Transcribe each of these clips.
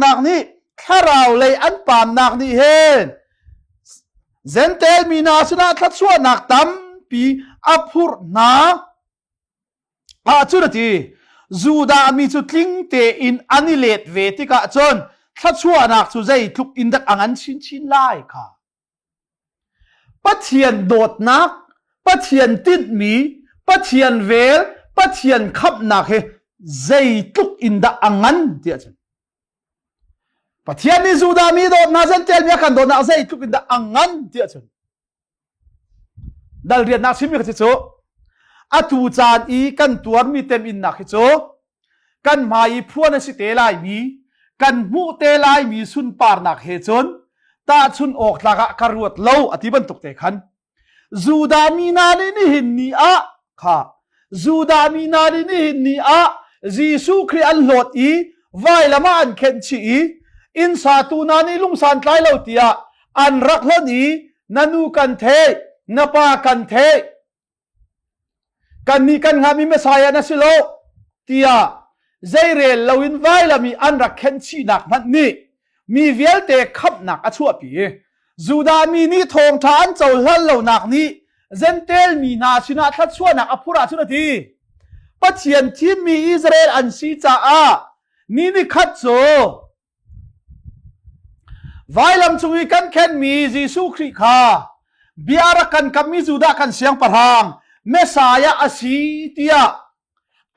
นักนี้ถ้าเราเลยอันปามนักนี้เห็นเซนเตลมีนาสนะทัดชัวนักตั้มปีอัพุรนาจุดที่จูดามีจุดลิงเตอินอันิเลตเวติกะจนทัดชัวนักสุดใจทุกอินดักอังันชินไล่ค่ะปัจเจียนโดดนักปัจเจียนติดมีปัจเจียนเวลปัจเจียนขับนักเฮใจทุกอินดักอังันเดียจันปัจเจียนนี้จูดามีโดดนาเซนเตลมีกันโดดนักใจทุกอินดักอังันเดียจันดัลเรียนนักชิมกันที่โจอตูจานอีกันตัวมีเต็มอินนักที่โจกันมาอีพวกนั้นสิเตลายมีกันมูเตลายมีสุนปาร์นักเฮจนตาชุนออกลากะกรวดเล่าอธิบันตุกเตขันจูดามีนาดินี่หินนี่อะค่ะจูดามีนาดินี่หินนี่อะจีซูคริอันโหลดอีไวละมาอันเข็นชีอินซาตูนานี่ลุงสันไลเล่าตียอันรักละนี้นันูกันเทนปากันเทกันนี่กันงามีเมสายานะสิโลตียใจเรลเราอินไวละมีอันรักเข็นชีนักมันนี่มีเวลเตะขับหนักอชั่วปีจูดามีนี่ทองทานเจ้าลันเหล่านักนี้เซนเตลมีนาชินาทัดชั่วนักอภุราชุนทีปัจเจียนที่มีอิสราเอลอันซีจ้านี่ขัดโจไวลำจุยกันแค่มียิสุคริคาเบียร์กันกับมีจูดากันเสียงประหางเมสายาอสีตีย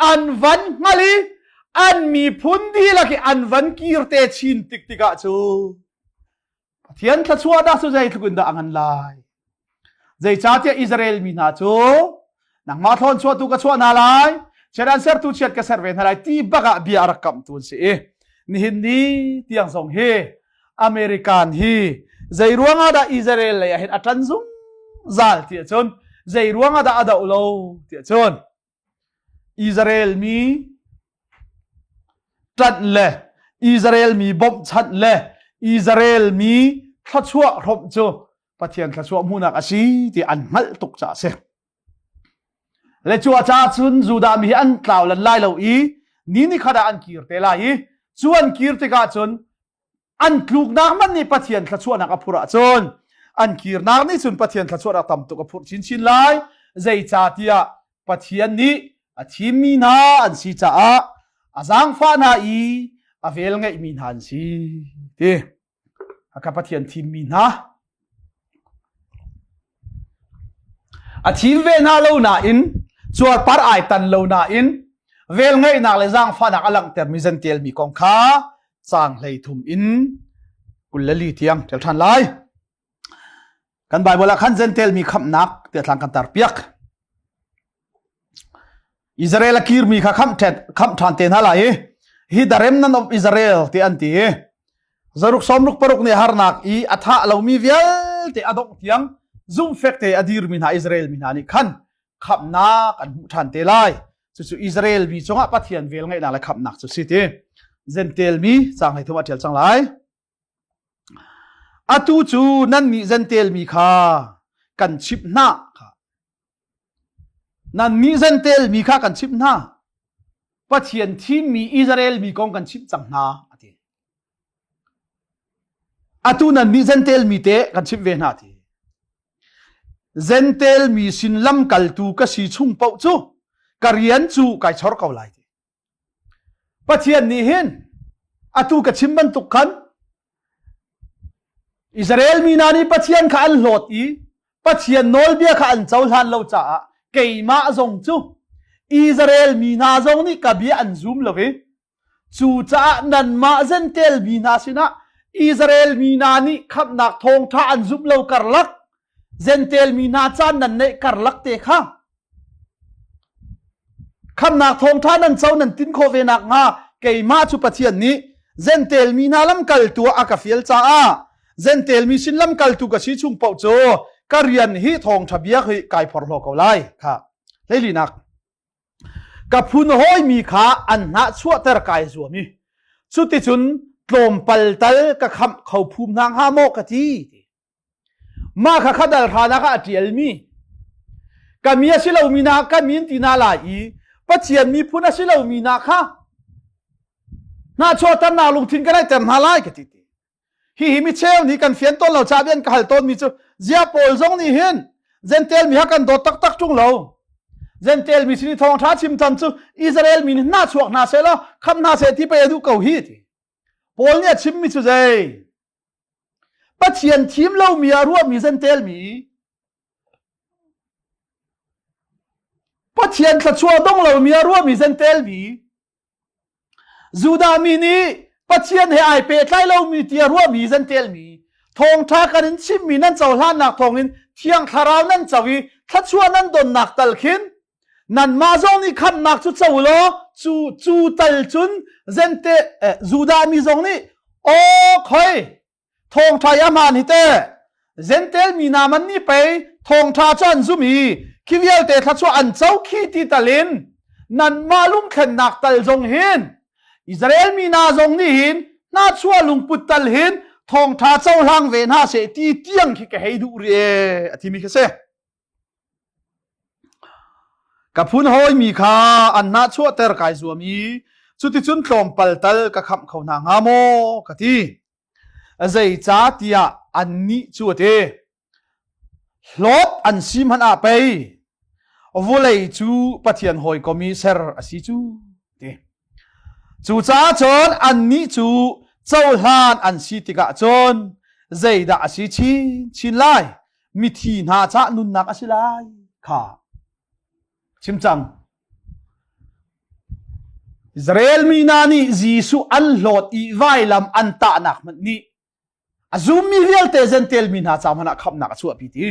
อันวันงลีอันมีพุนดีละที่อันวันกีร์เตชินติกติกะจูเทียนทัดชัวดาสุใจทุกุนดาอังไลใจชาติอิสราเอลมีนาจูนังมาทอนชัวตุกชัวนาไลเชดันเซอร์ตุเชียดกเซอร์เวนนาไลที่บักเบียร์กัมตุนเสนี่หินนี้ที่ยังส่งเฮอเมริกันฮีใจรวงอาดาอิสราเอลเลยเห็นอัตรันซุงซัลที่จนใจรวงอาดาอุโลที่จนอิสราเอลมีจัดเลยอิสราเอลมีบอมชัดเลยอิสราเอลมีทัดชัวรบจูปะเทียนทัดชัวมุนักอาชีที่อันมัลตุกจ่าเสและชัวจ่าชุนจูดามีอันกล่าวลันไล่เราอีนี่ขดาอันกีร์เตลายชวนกีร์เตกาชนอันกลูกนักมันนี่ปะเทียนทัดชัวนักอภุระชนอันกีร์นักนี่ชุนปะเทียนทัดชัวนักตำตุกอภุรชินไล่ใจจ่าเตียปะเทียนนี้อาทิมีนาอันซีจ่าอาจังฟ้านาอีอาเวลไงมีนันสิเด้อากับปะเทียนทีมีนาอาทิเวนาโลนาอินจวดปาร์ไอตันโลนาอินเวลไงนักเลจังฟ้านักอลังเตอร์มิซันเตลมีกองข้าจังเลยทุมอินกุลลีเทียงเจ้าท่านไล่กันใบบละขันเซนเตลมีคำนักเตียทางกันตาร์เปียกอิสราเอลกีร์มีคำทานเตนฮะไรฮิดาเรมนันofอิสราเอลที่อันที่จารุกสมรุกปรุกเนี่ยฮาร์นักอีอัฐะเรามีเวลที่อดอกเทียงซุ่มเฟกเตอดีร์มินาอิสราเอลมินานี่ขันคำนักอันทานเตไลสุอิสราเอลมีจงอาปัทยันเวลไงน่าเลยคำนักสุดสิเตเซนเตลมีจังให้ทุกอัฐยันจังไรอัตุจูนั่นมีเซนเตลมีค่ะกันชิบหน้านั่นมีเซนเตลมีค่ากันชิบหน้าปัจเจียนที่มีอิสราเอลมีกองกันชิบจังหน้าอตูนั่นมีเซนเตลมีเตะกันชิบเวนาทีเซนเตลมีสินลำกัลตูก็สีชุ่มเป่าจูกเรียนจูไก่ชอร์เกาไลทีปัจเจียนนี้เห็นอตูก็ชิมบันตุกขันอิสราเอลมีนานีปัจเจียนข้าอันโหลดอีปัจเจียนโนลเบียข้าอันเจ้าหันเราจ่าเกี่ยมาจงจูอิสราเอลมีนาจงนี่กับเบียอันซูมเลยจูจ่านันมาเซนเตลมีนาสินะอิสราเอลมีนานี่ขับนักทงท่าอันซูมเรากร์ลักเซนเตลมีนาจานนันเนกร์ลักเตะข้าขับนักทงท่านันเจ้านันตินโคเวนักงาเกี่ยมาจูปัจเจียนนี้เซนเตลมีนาลำกัลตัวอากาเฟียลจ่าเซนเตลมีสินลำกัลตัวกับชีชุ่มเป่าโจกเรียนฮิทองทะเบียคือไก่พอร์โลกเอาไล่ค่ะเลยลีนักกับพุนห้อยมีขาอันน่าชั่วแต่ละกายส่วนมีสุดที่จุนกลมปัลตัลกับคำเขาภูมินางฮาโมกทีมาข้าขัดดัลทานักอาเทียลมีกับมีอาศิลามีนากับมีนตินาลายปัจเจียนมีพุนอาศิลามีนาค่ะ น่าชอตันนาลุงทินก็ได้แต่มาไล่กันทีฮีมิเชลนี่กันเฟียนต้นเราชาเบียนกันต้นมีจูเจียโปลซงนี่เห็นเซนเตลมีฮักกันโดดตักจุงเราเซนเตลมีสินิทองท้าชิมทันจูอิสราเอลมีน่าชวกน่าเสละคำน่าเสที่ไปดูเกาฮีทีโปลเนี่ยชิมมิจูใจปัจเจียนทีมเรามีอารมณ์มีเซนเตลมีปัจเจียนสัตว์ชัวดงเรามีอารมณ์มีเซนเตลมีจูดามีนี่ปัจเจียนให้ไอเปตไล่เรามีเตียรัวมีเซนเตลมีทองท้ากันชิมมีนั่นเจ้าล้านหนักทองอินเที่ยงคาราวนั่นเจ้าวีทัดชัวนั่นโดนหนักตัลขินนั่นมาจงนี่คำหนักจุดเจ้าโลจูตัลจุนเซนเตจูดามีจงนี่โอ้คอยทองท้ายามันฮิเตเซนเตลมีนามันนี่ไปทองท้าจันซุมีคิวิเอลเตทัดชัวอันเจ้าขี้ตีตัลินนั่นมาลุงขันหนักตัลจงเห็นอิสราเอลมีนาจงนี่หินน่าชัวลุงปุตตัลหินทองท้าเจ้าหลังเวนหาเสตีเตียงขี้กะให้ดูเรที่มีแค่เสกับพุนหอยมีค่าอันน่าชัวเตอร์กายซัวมีสุดที่จุนตอมปัลตัลกับคำเขานางามโมกะที่ใจจ้าเตียอันนี้ชัวเตลบอันซิมหันอาไปวุเลยจูปะเทียนหอยก็มีเซอร์อสิจูจูจ้าจนอันนี้จูเจ้าหลานอันสิติกะจนใจด่าสิชินไลมิทีนาจ้านุนนักอสิไลค่ะชิมจังอิสราเอลมีนานี่จีสุอันโหลดอีไวลำอันตานักมันนี่อาซูมีเวลเตเซนเตลมีนาจ้ามันขับนักชัวพิธี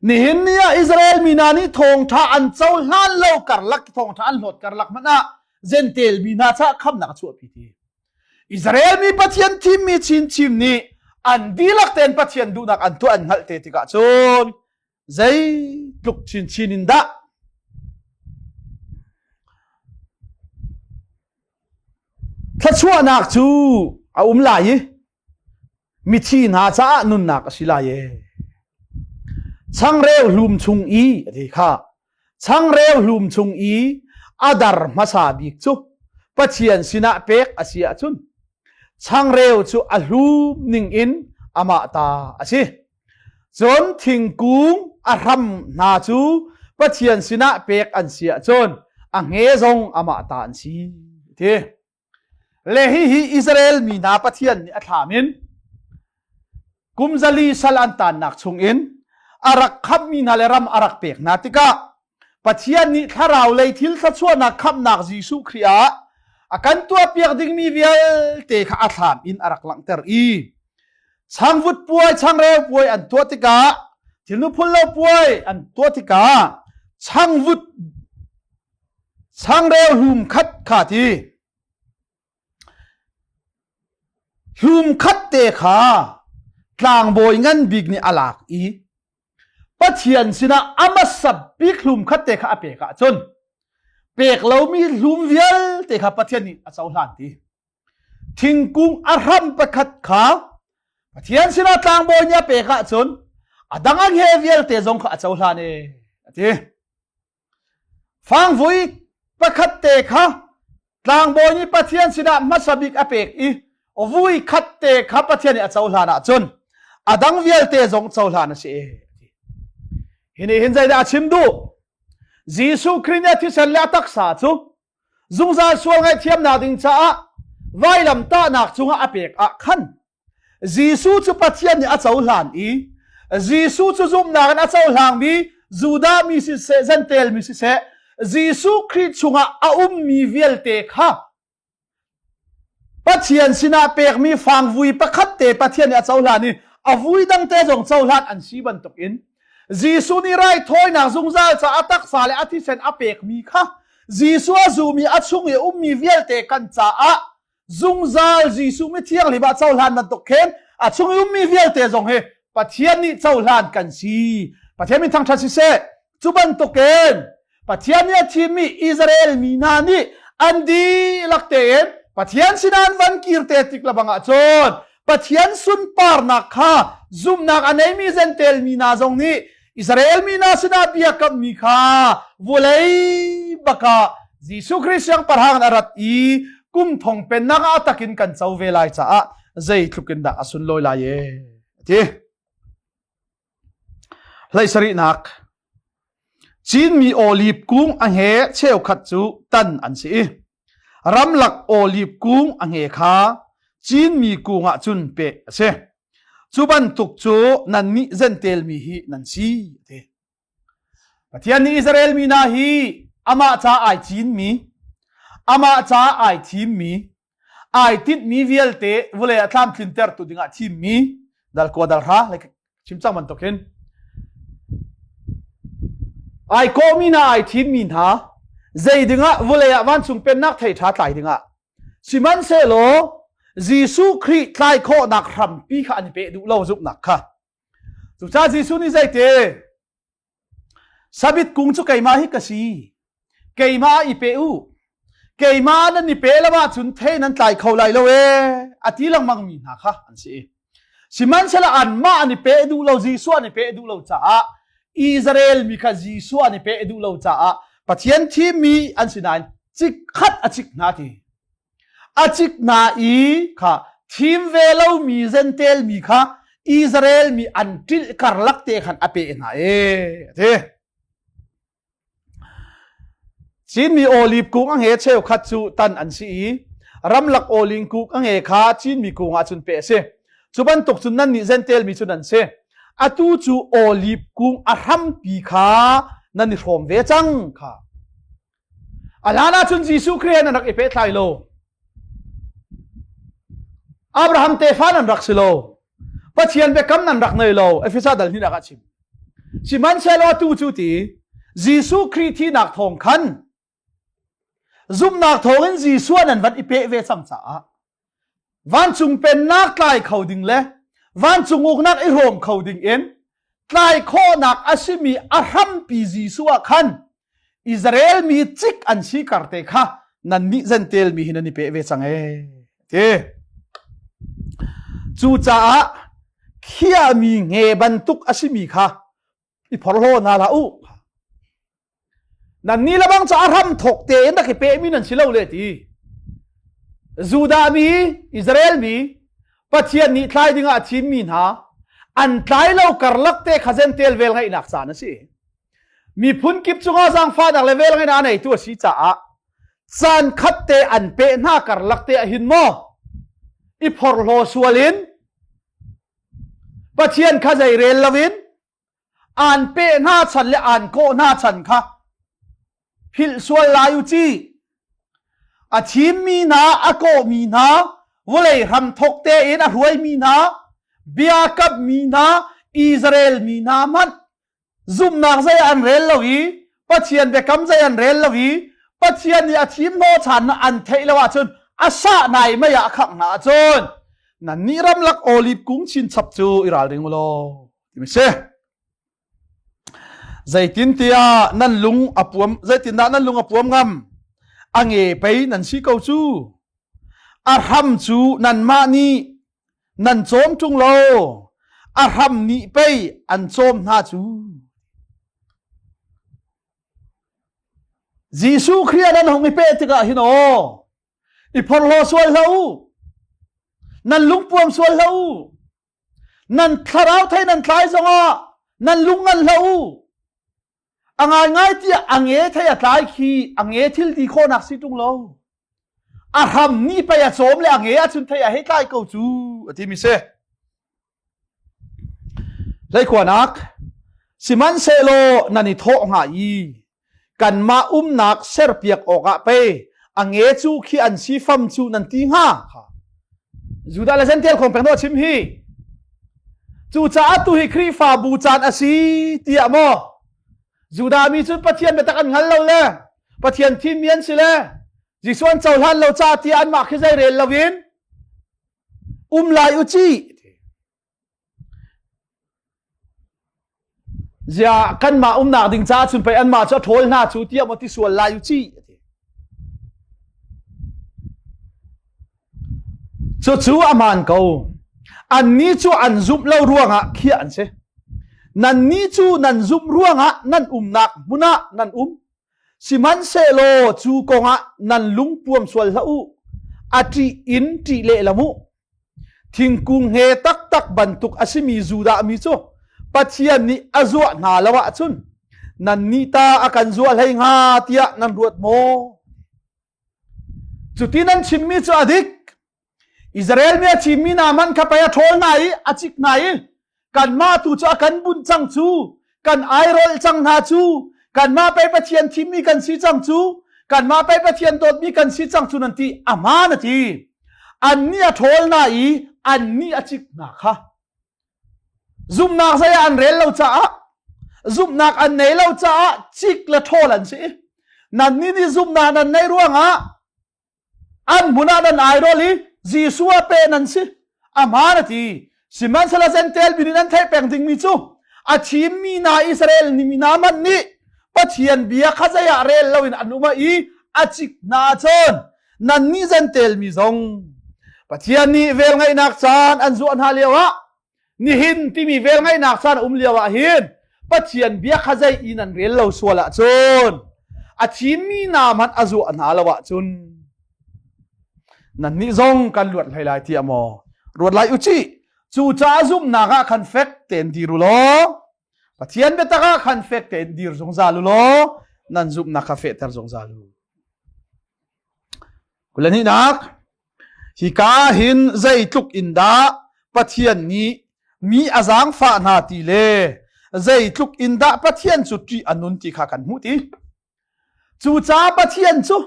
นี่เห็นเนี่ยอิสราเอลมีนานี่ทงท่าอันเจ้าหลานเล่ากัรลักทงท่าอันโหลดกัรลักมันนะเซนเตลมีนาจ้าคำนักชัวพิธีอิสราเอลมีปัจจัยทีมมีชิมนี่อันดีลักเต็นปัจจัยดูนักอันตัวอันหัลเตติกะจนใจลุกชินดะถ้าชัวนักจูอาลายมิทีนาจ้านุนนักสิลายช่างเร็วลุมชุงอีดีค่ะช่างเร็วลุมชุงอีอาดาร์มาซาบิกจูปัจจัยสินะเป็กอาเซียจุนช่างเร็วจูอัลลูมนิงอินอามาตาอาชีจนทิ้งกุงอารัมนาจูปัจจัยสินะเป็กอันเซียจนอังเฮซงอามาตาอันซีเทเลฮีอิสราเอลมีนาปัจจัยอัฐามินกุมซาลีสัลอันตานนักชงอินอารักขับมีนาเลรัมอารักเป็กนาติกาปัจจัยนี้ถ้าเราเลยทิลทัชวนักขับนักยิสุคริอาอาการตัวเปียกดิ่งมีเวลเตะขาถามอินอารักหลังเตอร์อีช่างวุดป่วยช่างเร็วป่วยอันตัวติกาทิลนุพุลเลป่วยอันตัวติกาช่างวุดช่างเร็วหุมคัดขาทีหุมคัดเตะขากลางโบยงั้นบิกนี่อาลักอีปัจจัยสินะอามาสับบิกหุมคัดเตะขาเปกะจนเปกเรามีลุมเวียลเตะขาปัจจัยนี้อาเจ้าหลานทีทิ้งกุ้งอารัมประคัดขาปัจจัยสินะกลางโบยเนี่ยเปกะจนอาดังอังเฮเวียลเตะจงขาอาเจ้าหลานเอทีฟังวุยประคัดเตะขากลางโบยนี่ปัจจัยสินะมาสับบิกอาเปกอีโอ้วุยคัดเตะขาปัจจัยนี้อาเจ้าหลานจนอาดังเวียลเตะจงเจ้าหลานเสียเห็นใจได้ชิมดูยิสุคริสต์ที่เสละตักษาจูจุงซาสวงให้เทียมนาดิงจ้าไว้ลำตาหนักจุงอาเปกอาขันยิสุจูปัจจัยนี้อาเจ้าหลานอียิสุจูจุมนากันอาเจ้าหลานมีจูดามีสิเซเซนเตลมีสิเซยิสุคริสต์จุงอามีเวลเตค่ะปัจจัยสินาเปกมีฟังวุยประคัดเตปัจจัยนี้อาเจ้าหลานนี่อาวุยดังเตจงเจ้าหลานอันชีบันตกอินจีสุนี่ไรถอยนางซุงซาจะอัตักสาเลอธิเซนอเปกมีค่ะจีสุจูมีอัดซุงเอมีเวลเตกันจ้าซุงซาจีสุไม่เที่ยงลิบาเจ้าหลานมันตกเข็นอัดซุงมีเวลเตจงเฮปัจเจียนนี่เจ้าหลานกันซีปัจเจียนมีทางทัศน์เสจุบันตกเข็นปัจเจียนนี่ทีมีอิสราเอลมีนานี่อันดีลักเตนปัจเจียนสินานวันกีร์เตติกละบังอาจนปัจเจียนสุนปาร์นักค่ะซุมนักอันไหนมีเซนเตลมีนาจงนี่อิสราเอลมีนาสินาเบียกับมีค่ะวุเลยบักยิสุคริสต์ยังปะหังอารัตอี กุมทองเป็นนักอาตะกินกันเจ้าเวลาจ้าใจทุกินดักอสุนลอยลายทีไลสรินักจีนมีโอลิฟกุ้งอังเหเชลขัดจูตันอันสีรำหลักโอลิฟกุ้งอังเหขาจีนมีกุ้งอ่ะจุนเปะเชจูบันตุกจูนันนี่เซนเตลมีฮีนันสีเทประเทศนี้อิสราเอลมีนาฮีอามาจ้าไอจีนมีอามาจ้าไอทีมมีไอติดมีวิลเตวเลยทำคลินเตอร์ตุดิงะทีมมีดัลโคดัลฮะเลยชิมจังมันตกเห็นไอโกมีนาไอทีมมีนะใจดิงะวเลยวันสุงเป็นนักไทยท้าทายดิงะสิมันเซโลจีซูคริสต์ไลโคนักรำปีขันเปดูเล่าจุกนักค่ะสุดท้ายจีซูนี่ใจเตสบิดกุ้งจุกไก่มาฮิกสีไก่มาอีเปอูเกยมานั่นนี่เปละว่าจุนเทนั้นไตเขาไหลแล้วอาทิลังมังมีนะคะอันสิมันเสละอันมาอันนี่เปดูเราจีซัวนี่เปดูเราจ้าอิสราเอลมีค่ะจีซัวนี่เปดูเราจ้าปะเทียนที่มีอันสินายจิกขัดอจิกนาทีอจิกนาอีค่ะทีมเวลามีเซนเตลมีค่ะอิสราเอลมีอันติลการลักเตขันอเปนะเทจีนมีโอลิฟกุ้งอังเหเชลขัดจูตันอันสีรำหลักโอลิงกุ้งอังเหขาจีนมีกุ้งอาจุนเปเซจุบันตกจุนนั่นนี่เซนเตลมีจุนนั่นเซอาตูจูโอลิฟกุ้งอารัมปีขานั่นนี่รวมเวจังค่ะอาลานาจุนจีซูเครียนนักเอเปทไลโลอับราฮัมเตฟานันรักสิโลปัจเจียนเบกัมนันรักเนยโลเอฟิซาดัลนี่นักชิมชิมันเชลอาตูจูตีจีซูครีที่นักทองคันซุมนักทองจีซัวนั้นวันอีเปเวสังสาวันจุงเป็นนักไล่เขาดิ่งเล่วันจุงอุกนักอิโรมเขาดิ่งเอ็นไล่ข้อนักอาชิมีอารัมปีจีซัวคันอิสราเอลมีจิกอันชีการเตค่ะนั่นนี่เซนเตลมีหินันอีเปเวสังเทจูจ้าเขียมีเงบันตุกอาชิมีค่ะอีพอร์โลนาลาอูนั่นนี่ละบังจะอารัมถกเตนนักเปมีนันชิลเอาเลยทีจูดามีอิสราเอลมีปัจเจียนนี้ทายดิ่งอาทีมมีนะอันทายเราการลักเตขเซนเตลเวลไงนักษานะสิมีพุนกิบจุงอาสังฟ้านักเลเวลไงนะในตัวชีจ้าซันขัดเตอันเปน่าการลักเตหินโมอีพอร์โลสวลินปัจเจียนข้าใจเรลลวินอันเปน่าฉันและอันโกน่าฉันค่ะพิลสวลลายุจีอาทีมมีนาอโกมีนาวเลยทำทกเตอินอรวยมีนาเบียกับมีนาอิสราเอลมีนามันซุมนักใจอันเรลลวีปัจเจียนเบกัมใจอันเรลลวีปัจเจียนอาทีมโนชันอันเทลว่าจนอาชาในไม่อยากขังหาจนนั่นนี่รำลักโอลิฟกุ้งชินชับจูอิราลิงโลที่ไม่ใช่ใจตินเตียนั่นลุงอปวมใจตินดานั่นลุงอปวมงำอังเอไปนั่นชีเกาจูอารัมจูนั่นมานีนั่นโจมจุงโลอารัมนี่ไปอันโจมหน้าจูจีซูเครียนั่นหงไอเปติกะฮิโนอีพอลโลสวยเล่านั่นลุงปวมสวยเล่านั่นคาราวไทยนั่นคลายสงะนั่นลุงนั่นเล่าอังง่ายที่อังเอทายตายขี้อังเอทิลดีโคนักสิตุงโลอารัมนี่ไปโจมเลยอังเอจุนทายให้ตายเกาจูที่มิเซเลยขวานักสิมันเซโลนันนี่โทหายกันมานักเซอร์เปียกออกไปอังเอจูขี้อันซีฟัมจูนันตีห้าจูดาเลเซนเทลของเป็นโนชิมฮีจูจ้าตุฮิครีฟาบูจานอาซีเตียโมจูดามีจุดปะเทียนเบตักันหันเราเลยปะเทียนทีมเมียนสิเลยจิส่วนเจ้าหันเราจ้าที่อันมาขึ้นใจเรลลาวินลายอุจีจะกันมาหนักดิ่งจ้าจุนไปอันมาจะโถลหน้าจูเตียมาที่ส่วนลายอุจีจูอามันเขาอันนี้จูอันซุปเล่าร่วงอ่ะเขียนเสนั่นนี้จูนั่นซุปร่วงอ่ะนั่นนักบุนะนั่นสิมันเซโลจูกงอ่ะนั่นลุงปวมส่วนละอุ ati in ti le lamu thingkung he tak tak bantuk asimi zuda mi chu pathian ni azwa na lawa chun nan ni ta akan zual hai nga tia nan ruat mo chutinan chimmi chu adik Israel me chimmi na man khapaya thol nai achik nai kan ma tu cha kan bun chang chu kan airol chang na chu kan ma pe pathian chimmi kan si chang chu kan ma pe pathian dot mi kan si chang chu nan ti amana ti an ni a thol nai an ni achik na kha zum nak saya an rel lo cha zum nak an nei lo cha chik la thol an si nan ni zum na nan nei ruanga an buna nan airoli Jisua pe nan si amana ti siman sala sentel bininan thai peng ding mi chu achim mi na Israel ni mi na man ni pathian bia khazaya rel lawin anuma I achik na chon nan ni sentel mi zong pathian ni vel ngai nak chan an zu an halewa ni hin ti mi vel ngai nak chan lewa hin pathian bia khazai inan rel lo swala chon achim mi na man azu an halawa chun nan ni zong kan luat lai lai ti amo ruat lai uchi chu cha zum na ga khan fek ten di ru lo pathian beta ga khan fek ten dir zong za lu lo nan zum na kha fe ter zong za lu kulani nak hi ka hin zai tluk inda pathian ni mi azang fa na ti le zai tluk inda pathian chu ti anun ti kha kan mu ti chu cha pathian chu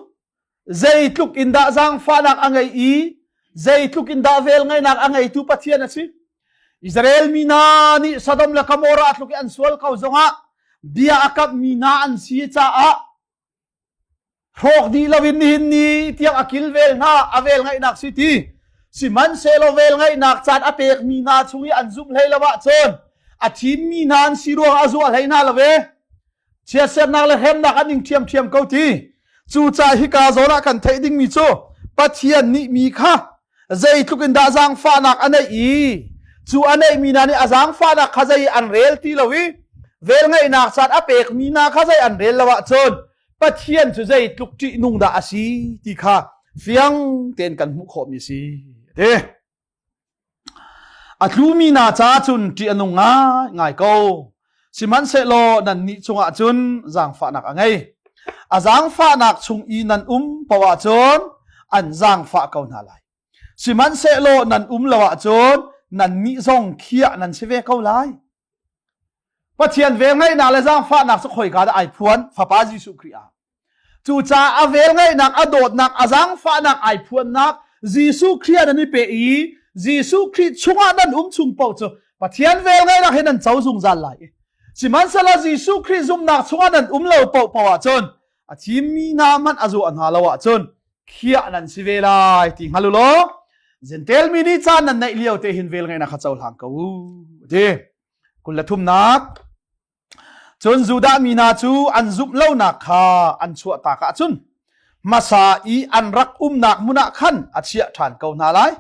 zai tluk inda zang fa nak angai I zai tluk inda vel ngai nak angai tu pathian achi Israel mina ni Sodom la Gomora tluk an sual kau zonga bia akap mina an si cha a rok di lawin ni hin ni tiang akil vel na avel ngai nak si ti siman selo vel ngai nak chat apek mina chungi an zum hlei lawa chon athim mina an siro azu hlei na lawe chia set nak le hem nak aning thiam thiam kau ti chu cha hi ka zona kan thei ding mi chu pathian ni mi kha zai thukin da jang fa nak anei I chu anei mi na ni azang fa nak khazai an rel ti lawi vel ngai nak chat apek mi na khazai an rel lawa chon pathian chu zai tluk ti nung da asi ti kha fiang ten kan mu kho mi si de atlu mi na cha chun ti anunga ngai ko siman se lo nan ni chunga chun jang fa nak angai azang fa nak chung I nan pawa chon an jang fa kau na lai siman se lo nan lawa chon nan ni zong khia nan se ve kau lai pathian ve ngai na le jang fa nak so khoi ka da ai phuan fa pa Jesu Christ chu cha a vel ngai nak adot nak azang fa nak ai phuan nak Jesu Christ ani pe I Jesu Christ chunga nan chung pau cho pathian vel ngai nak henan chau zung zal lai siman sala Jesu Christ zum nak chunga nan lo pau pawa chon achim mi na man azu an halawa chon khia nan si ve lai ti halu lo zentel mi ni chan nan nai liao te hin vel ngai na kha chaul hang kau de kulathum nak chon juda mi na chu an zup lo nak kha an chua ta ka chun masa I an rak nak muna khan achia than kau na lai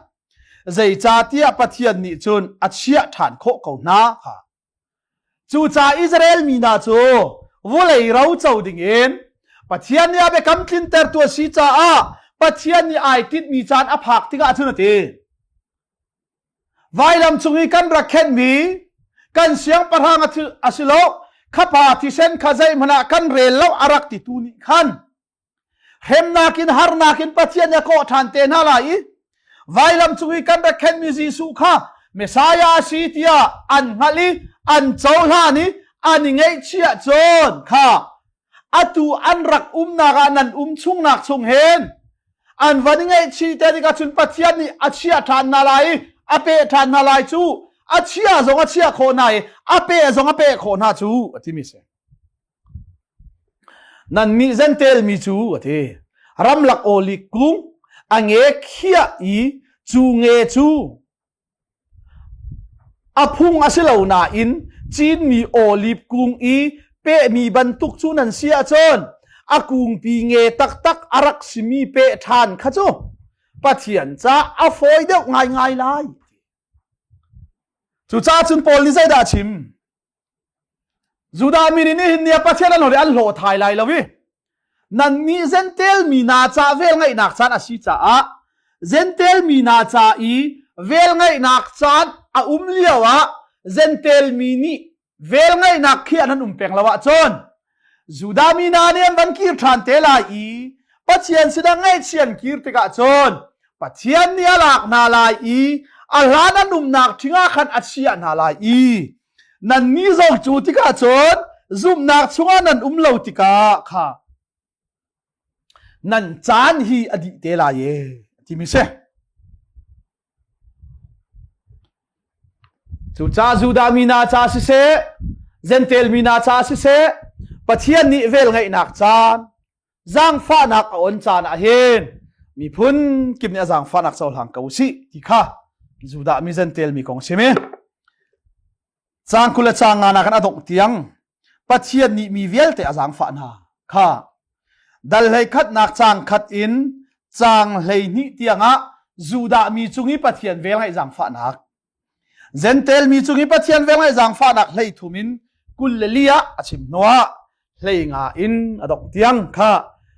zai cha tia pathian ni chun achia than kho kau na kha chu cha Israel mi na chu volei rau chau ding in pathian ni abe kam tlin ter tu si cha a pathian ni ai tit mi chan a phak tinga thuna te vailam chungi kan rakhen mi kan siang parhang asilo khapa thi sen khazai mana kan rel lo arak ti tu ni khan hem nakin har nakin pathian ya ko than te na lai vailam chungi kan rakhen mi Jesu kha Messiah si tia an ngali an chawla ni ani ngei chia chon kha atu an rak na ga nan chung nak chung hen an wani ngai chi te ni ka chun pathian ni achia than na lai ape than na lai chu achia zong achia kho nai ape zong ape kho na chu atimi se nan mi zentel mi chu ate ram lak oli kung ange khia I chu nge chu apung asilo na in chin mi olive kung I pe mi bantuk chu nan sia chon akung pi nge tak tak arak simi pe than kha chu pathian cha a foi deuh ngai ngai lai chu cha chun pol ni zai da chim juda mi ni hin nia pathian an lo thai lai lawi nan mi zentel mi na cha vel ngai nak chan a si cha a เซนเตลมีนาจาอีเวลไงนักจานเลียวะเซนเตลมีนี่เวลไงนักเขียนนั้นเปงละวะจนจูดามีนาเนี่ยวันกีร์ทานเตลาอีปัจเจียนสิดังไงเชียนกีร์ติกะจนปัจเจียนเนี่ยหลักนาลายอีอัลลานั้นนักทิ้งขันอัจเชียนาลายอีนั่นนี่จงจูติกะจนซุมนักช่วงนั้นเลาติกะค่ะนั่นจานฮีอดีเตลายที่มิเซจูดามีนาจาสิเซเซนเตลมีนาจาสิเซปัจเจียนนี่เวลไงนักจานจางฟ้านักอ่อนจานเห็นมีพุ่นกิมเนี่ยจางฟ้านักเสาหลังเกาสิที่ค่ะจูดามีเซนเตลมีของใช่ไหมจางคุลจางงานักนัดเตียงปัจเจียนนี่มีเวลแต่จางฟ้านาค่ะดัลเลยขัดนักจางขัดอินจางเลยนี่เตียงอ่ะจูดามีจุงี้ปัจเจียนเวลไงจางฟ้านักเซนเตลมีจุงี้ปัจเจียนเวลไงจางฟ้านักเลยทุมินกุลเลียชิมนัวเลยงาอินอดอกเตียงค่ะ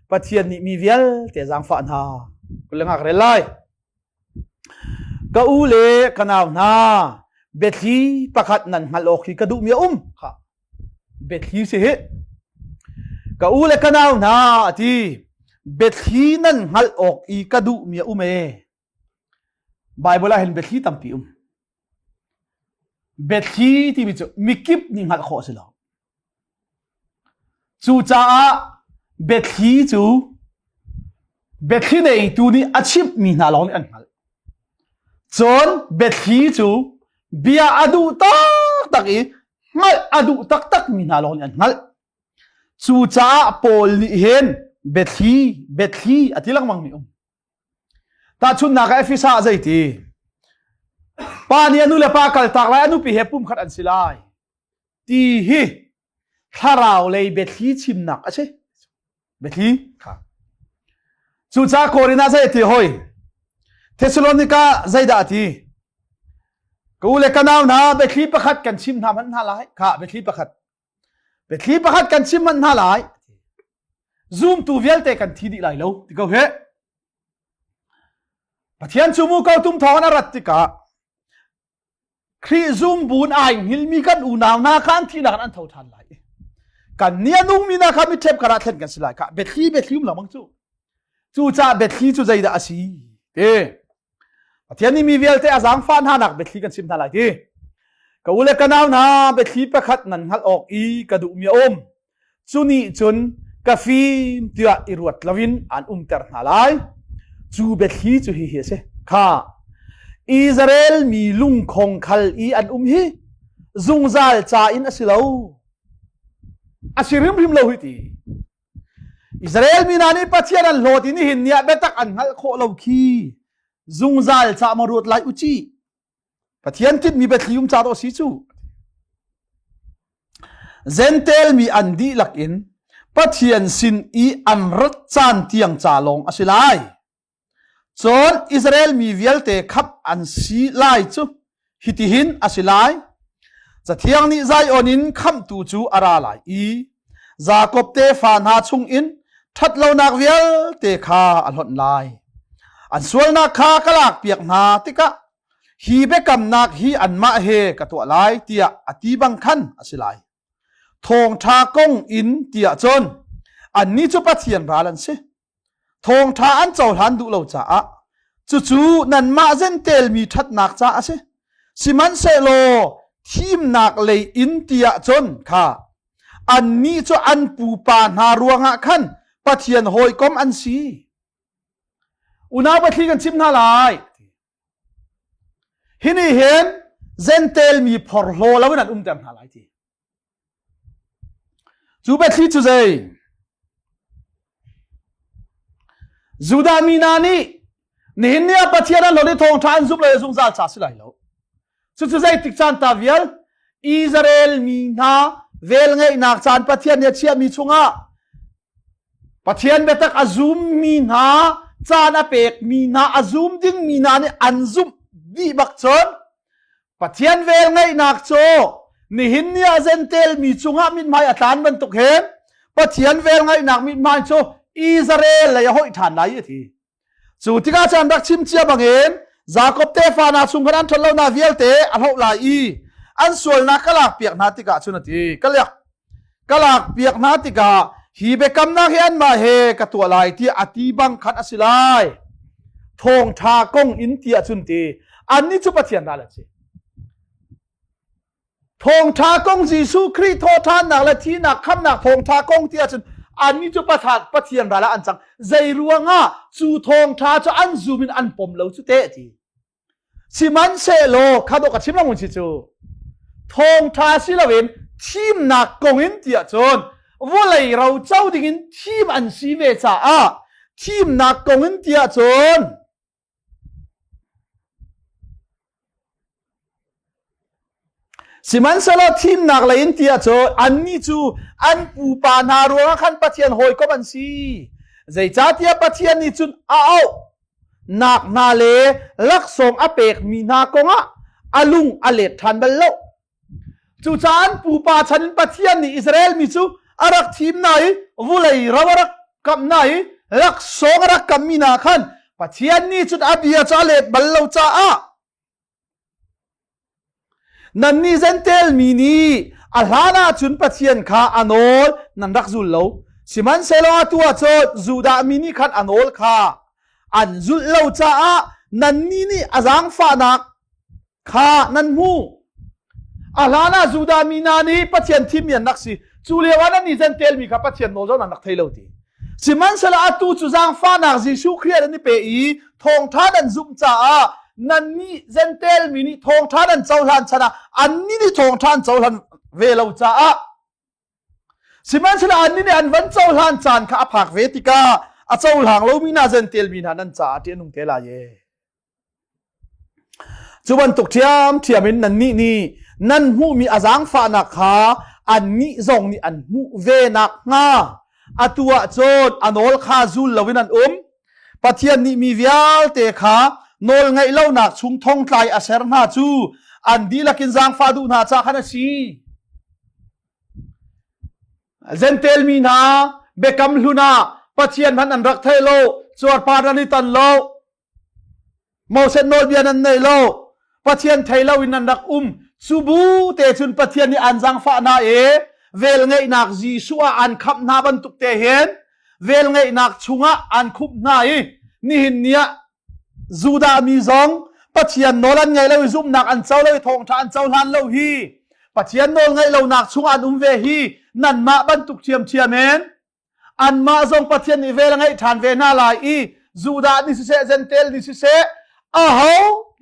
ปัจเจียนนี่มีเวลแต่จางฟ้านากุลงักเรลัยก็อูเล่กันเอาหน้าเบทีประคัดนั้นฮัลโอคีกระดูมีค่ะเบทีสิก็อูเล่กันเอาหน้าที่เบทีนั้นฮัลโอคีกระดูมีไบเบิลเห็นเบทีตั้มปีเบทีที่มีกิบนี่ฮัลโคสิแล้วจูจ้าเบทีเนี่ยตัวนี้อาชีพมีนาลองนี่อันนั้นจนเบทีเบียอดูตักอีไม่อดูตักมีนาลองนี่อันนั้นจูจ้าโพลีเห็นเบทีอธิลังมังมีแต่ชุนนักเอฟิซาใจทีปานี่อนุเลปาคัลตักไลอนุปีเฮปุ่มขัดอันสิไลตีฮีถ้าเราเลยเบทีชิมนักใช่เบทีค่ะจูจ้าโครินาใจทีหอยเทสโลนิกาใจดาทีกูเลยกันเอาหน้าเบทีประคัดกันชิมทำมันหาหลายค่ะเบทีประคัดกันชิมมันหาหลายซูมตูเวลเตกันทีดีหลายแล้วที่เขาเห็นปะเทียนชูมูเขาตุ้มทองนรัตติกาครีซูมบูนไอหิลมีกันอูนาวนาคันที่นักอันเท่าทันหลายกันเนียนุ่งมีนาคามิเทปกระเทนกันสิไลค่ะเบทีมหลังมังจูจ้าเบทีจูใจดาสีปะเทียนนี่มีเวลเตอาสังฟ้าหานักเบทีกันชิมทันหลายทีก็อุเลกันเอาหน้าเบทีประคัดนั้นฮัลออกอีกระดูมีจุนี่จนกาฟีมเตียอิรวดลวินอันเตอร์นาลายจูเบทีจูฮีเฮเซค่ะอิสราเอลมีลุงคงคัลอีอันฮีซุงซาลจาอินอสิลาวอสิริมพิมลาวฮิตีอิสราเอลมีนานี่ปัจเจียนโลตินี่หินเนี่ยเบตักอันฮัลโคลาวคีซุงซาลจามารวดไลอุจีปัจเจียนติดมีเบทียุมจาโรสิจูเซนเตลมีอันดีลักอินปัจเจียนสินอีอันรัดจานเตียงจาลงอสิไลจนอิสราเอลมีเวลเตขับอันสีไลจูฮิติหินอสิไลจะเที่ยงนี้ใจอนินคำตูจูอาราไลอีจากบเตฟานหาชุงอินทัดเรานักเวลเตคาอันหดไลอันส่วนนักคากลากเปียกนาติกะฮีเบกำนักฮีอันมาเฮกตัวไลเตียอติบังคันอสิไลทงทากงอินเตียจนอันนี้จุปัจเจียนราลันเซทงทาอันเจ้าหันดูเราจ้าจู่ๆนั่นมาเซนเตลมีทัดนักจ้าเซสิมันเซโลทีมนักเลยอินเตียจนค่ะอันนี้จะอันปูปานหารวงะขันปัจเจียนหอยก้มอันซีอุณาบัติกันชิมนาลายฮินี่เห็นเซนเตลมีพอร์โลแล้วนั่นเต็มนาลายทีจูเบทีจูเซจูดามีนานี่นี่เนี่ยปัจเจียนเราได้ทงทานซุปเลยซุงซาลชาสิไลแล้วจูเซติกจันตาเวลอิสราเอลมีนาเวลไงนักจานปัจเจียนเนี่ยเชียมีชุงะปัจเจียนเบตักอาซุมมีนาจานอเปกมีนาอาซุมดิ้งมีนาเนี่ยอันซุมดีบักชนปัจเจียนเวลไงนักโจนี่หินเนี่ยเซนเตลมีชุงะมิดไม้อัตานบรรทุกเห็นปัจเจียนเวลไงนักมิดไม้โจอิสราเอลเลยห้อยฐานไหนที จูติกาจันรักชิมเจียบังเอ็นจาคอบเตฟานาชุงกันอันทนเลานาเวียลเตอันหกลายอันส่วนนักกลากเปียกนาติกาชุนตีกลากเปียกนาติกาฮีเบกัมนาเฮียนมาเฮกตัวลายที่อติบังขันอสิลายทงทากงอินเตียชุนตีอันนี้จุปะเทียนได้ละสิทงทากงจีซูครีโททานนักละที่นักคำนักทงทากงเตียชุนอันนี้จุปะทานปะเทียนได้ละอันจังใจรัวงะจูทงทาจะอันซูมินอันปมเลวจุเตตีสิมันเซโลข้าดกับชิมละมุนชิจูทงทาสิละเวนทีมนักกงอินเตียจนว่าเลยเราเจ้าดิ่งทีมอันซีเวจ่าทีมนักกงอินเตียจนสิมันเซลทีมนักเลยอินเตียจนอันนี้จูอันปูปานารัวขันปะเทียนหอยก็บันซีใจจ้าเทียปะเทียนนี่จุนนักนาเลลักส่งอเปกมีนากงอาลุงอเลทันเบลโลจูจานปูปาชันปะเทียนนี่อิสราเอลมีจูอารักทีมไหนวุเลยเรารักกับไหนลักส่งรักกับมีนาขันปะเทียนนี่จุดอาเบียจาเลเบลโลจ้านั่นนี่เซนเทลมีนี่อาลานาจุนปะเทียนข้าอโนลนั่นรักจุลโลสิมันเซลอาตัวโจดจูดามีนี่ขันอโนลข้าอันจุลโลจ้านั่นนี่อาจังฟานักข้านั่นหูอาลานาจูดามีนานี่ปะเทียนทีมยันนักสิจูเลียวันนั้นนี่เซนเทลมีข้าปะเทียนโนโจนันนักเทโลตีสิมันเซลอาตัวจูจังฟานักจิชูเครียดนี่เปอีทงท่านันจุมจ้านั่นนี่เซนเทลมีนี่ทงท่านันเจ้าหลานชนะอันนี้นี่ทงท่านเจ้าหลานเวลาจ้าสิมันเซลอันนี้เนี่ยอันวันเจ้าหลานจานข้าผักเวติกาอาเจ้าหลางเรามีนาเซนเทลมีนานันจ้าที่นุ่งเทลายจุบันตุกเทียมมินนั่นนี่นั่นหูมีอาจังฟานักขาอันนี้ทรงนี่อันหูเวนักงาอตัวโจดอันโอลขาจุลลวินันปะเทียนนี่มีวิาลเตขาโนลไงเล่านักชุงทงไตอาเซรนาจูอันดีลักินจังฟาดูนาจ้าขนาดชีเซนเทลมีนาเบกัมลุนาปะเทียนพันอันรักเทโลจวดปารานิตันโลโมเสนโนเบียนันเนโลปะเทียนไทยโลวินันรักซูบูเตชุนปะเทียนนี่อันจังฟานาเวลไงนักจีชัวอันขับนาบันตุกเตเห็นเวลไงนักชุงะอันคุบนานี่หินเนียจูดามีซองปะเทียนโนลันไงเราซุ่มนักอันเจ้าเราทองทานเจ้าลันเราฮีปะเทียนโนลไงเรานักชุงอันเวฮีนั่นมาบันตุกเทียมเมนอันมาซองปะเทียนนี่เวลไงทานเวน่าลายจูดานี่สิเซเซนเทลนี่สิเซ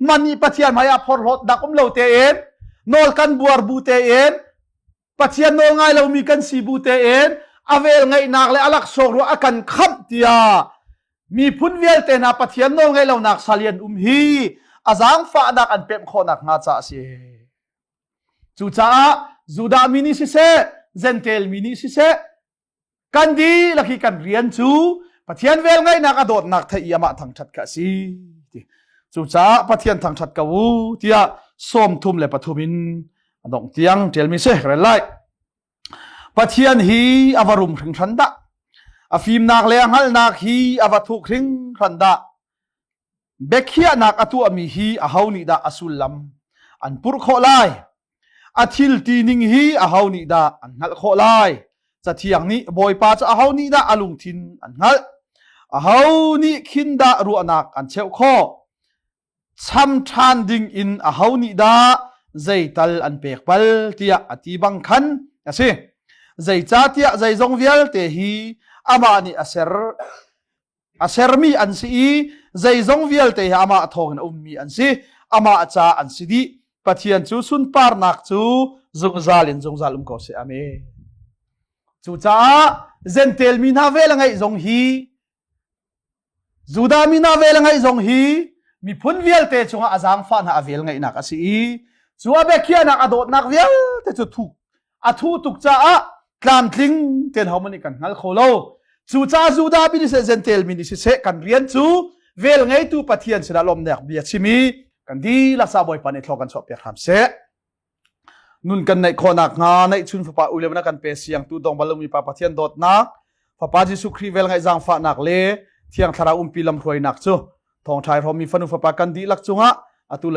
มันนี่ปะเทียนมายาพอร์ลดดักเราเตเอ็นโนลกันบัวบูเตเอ็นปะเทียนโนลไงเรามีกันสีบูเตเอ็นอเวลไงนักเลยอลักโซรัวอากันขับเตียมีพุ่นเวลเตนะปะเทียนโนลไงเรานักสลียนฮีอาจังฟานักอันเป็มโคนักงาจ้าสิจูจ้าจูดามินิสิเซเซนเทลมินิสิเซกันดีลักฮีกันเรียนจูปะเทียนเวลไงนักอดดนักเทียมาทางชัดกะสิจูจ้าปะเทียนทางชัดกะวูเตียส้มทุ่มเลยปะทุมินดงเตียงเทลมิเซกระไรปะเทียนฮีอวารุมถึงชันดะอฟิมนักเลี้ยงฮัลนักฮีอวาทุกถึงชันดะเบกเฮียนักอตัวมีฮีอาฮาวนิดาอสุลลัมอันปุรโคไลอาทิลตีนิงฮีอาฮาวนิดาอันนัลโคไลจะเที่ยงนี้บอยปาจะอาฮาวนิดาอลุงทินอันนัลอาฮาวนิคินดารัวนักอันเชวโคชัมทานดิงอินอาฮาวนิดาใจตัลอันเปกปัลเตียอติบังคันนะสิใจจ้าเตียใจจงเวลเตฮีอามานี่อาเซรมีอันซีใจจงเวลเตฮีอามาทองนมีอันซีอามาจ้าอันซีดีปะเทียนจูสุนปาร์นักจูจงซาลินจงซาลุมก็เสอเมจูจ้าเซนเทลมีนาเวลไงจงฮีจูดามีนาเวลไงจงฮีมีพุ่นเวลเตจงอาจังฟานาเวลไงนักอาซีจูอาเบคียนักอดดนักเวลเตจูทุกอาทูตุกจ้ากลามทิ้งเต็นหอมันกันงั้นโคโลจูจ้าจูดาบินิเซเซนเทลมินิเซกันเรียนจูเวลไงตูปะเทียนสระลมเด็กเบียชิมีกันดีลักษาบ่อยปานในทลกันชอบเปียกทำเสนุนกันในโคนักงานในชุนฝาอุเลมนักกันเปเสียงตูดองบาลมีปะเทียนโดดนักฝาจิสุครีเวลไงจังฝานักเล thiang thara umpi lam hroi nak chu thong thai rom mi fanu fa pa kan di lak chunga atu